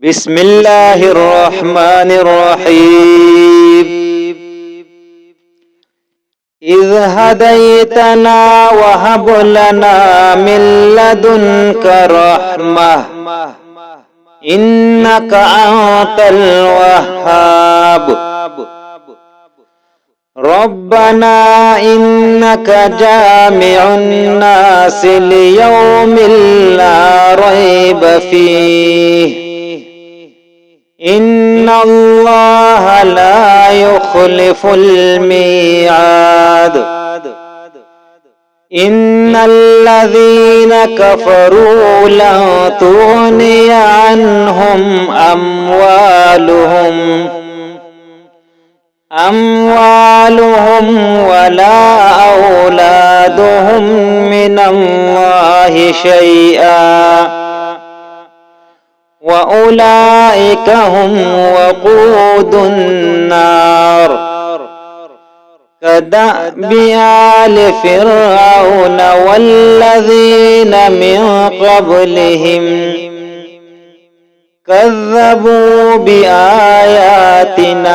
بسم الله الرحمن الرحيم إذ هديتنا وهب لنا من لدنك رحمة إنك أنت الوهاب ربنا إنك جامع الناس ليوم لا ريب فيه إن الله لا يخلف الميعاد إن الذين كفروا لن تغني عنهم أموالهم ولا أولادهم من الله شيئا وأولئك هم وقود النار كدأب آل فرعون والذين من قبلهم كذبوا بآياتنا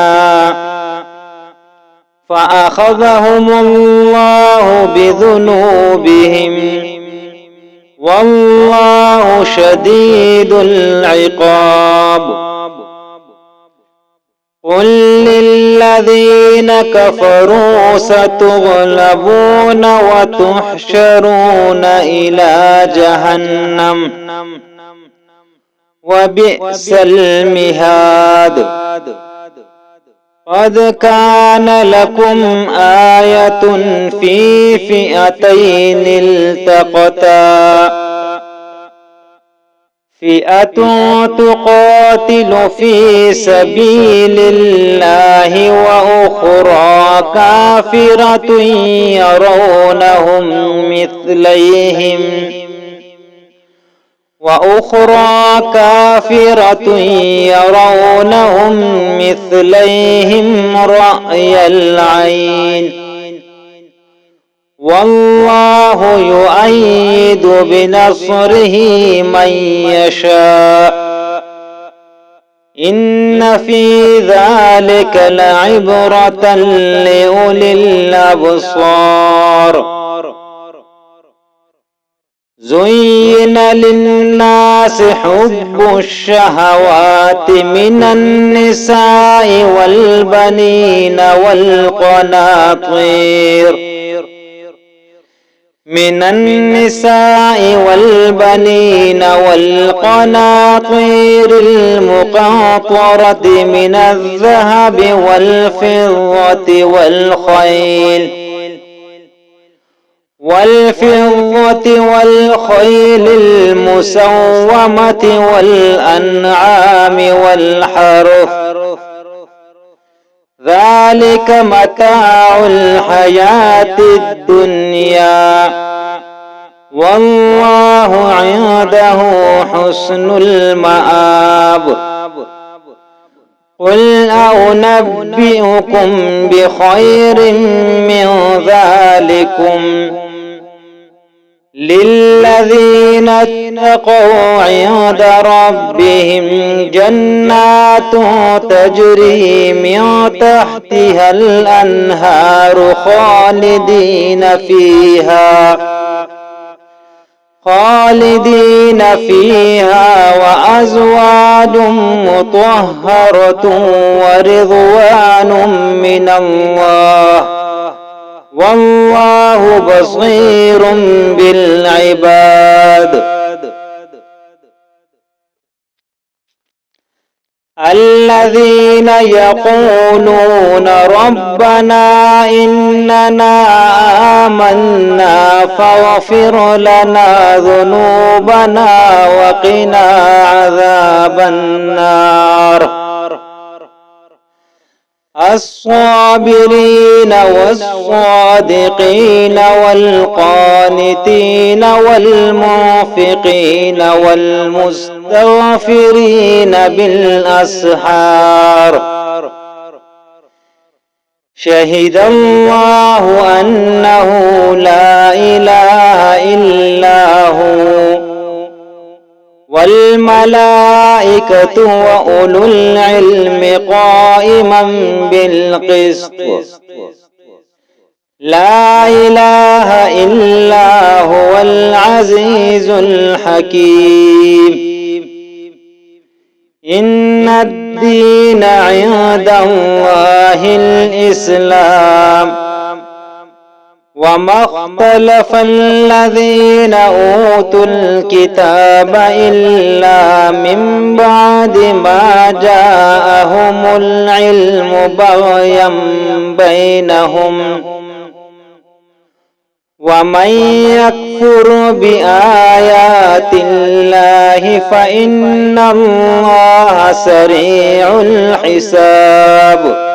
فأخذهم الله بذنوبهم والله شديد العقاب قل للذين كفروا ستغلبون وتحشرون إلى جهنم وبئس المهاد قد كان لكم آية في فئتين التقتا فئة تقاتل في سبيل الله وأخرى كافرة يرونهم مثليهم رأي العين والله يؤيد بنصره من يشاء إن في ذلك لعبرة لأولي الأبصار زين للناس حب الشهوات من النساء والبنين والقناطير المقنطرة من الذهب والفضة والخيل المسومة والأنعام والحرث ذلك متاع الحياة الدنيا والله عنده حسن المآب قل أنبئكم بخير من ذلكم للذين اتقوا عند ربهم جنات تجري من تحتها الأنهار خالدين فيها وأزواج مطهرة ورضوان من الله والله بصير بالعباد الذين يقولون ربنا إننا آمنا فاغفر لنا ذنوبنا وقنا عذاب النار الصابرين والصادقين والقانتين والمنفقين والمستغفرين بالأسحار شهد الله أنه لا إله إلا هو والملائكة وأولو العلم قائما بالقسط لا إله إلا هو العزيز الحكيم إن الدين عند الله الإسلام وما اختلف الذين أوتوا الكتاب إلا من بعد ما جاءهم العلم بغيا بينهم ومن يكفر بآيات الله فإن الله سريع الحساب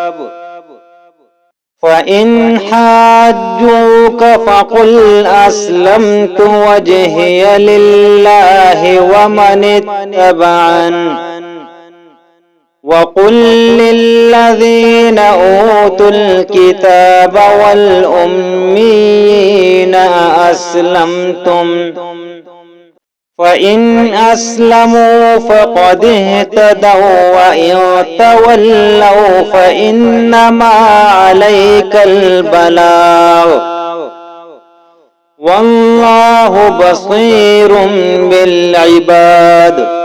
فإن حاجوك فقل أسلمت وجهي لله ومن اتبعني وقل للذين أوتوا الكتاب والأميين أأسلمتم فإن أسلموا فقد اهتدوا وإن تولوا فإنما عليك البلاغ والله بصير بالعباد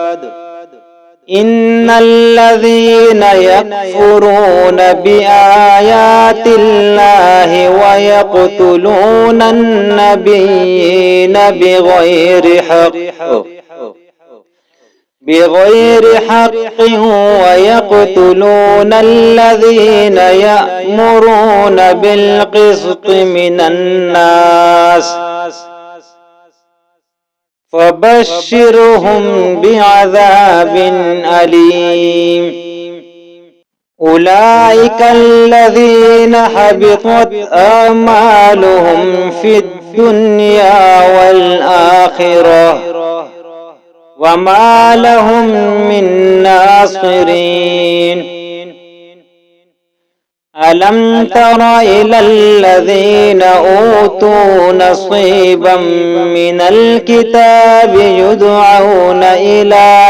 إن الذين يكفرون بآيات الله ويقتلون النبيين بغير حق ويقتلون الذين يأمرون بالقسط من الناس فبشرهم بعذاب أليم أولئك الذين حبطت أعمالهم في الدنيا والآخرة وما لهم من ناصرين ألم تر إلى الذين أوتوا نصيبا من الكتاب يدعون إلى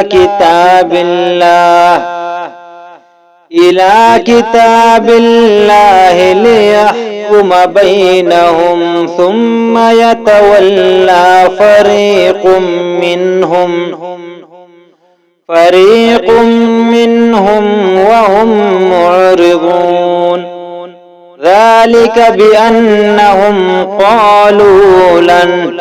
كتاب الله ليحكم بينهم ثم يتولى فريق منهم وهم معرضون ذلك بأنهم قالوا لن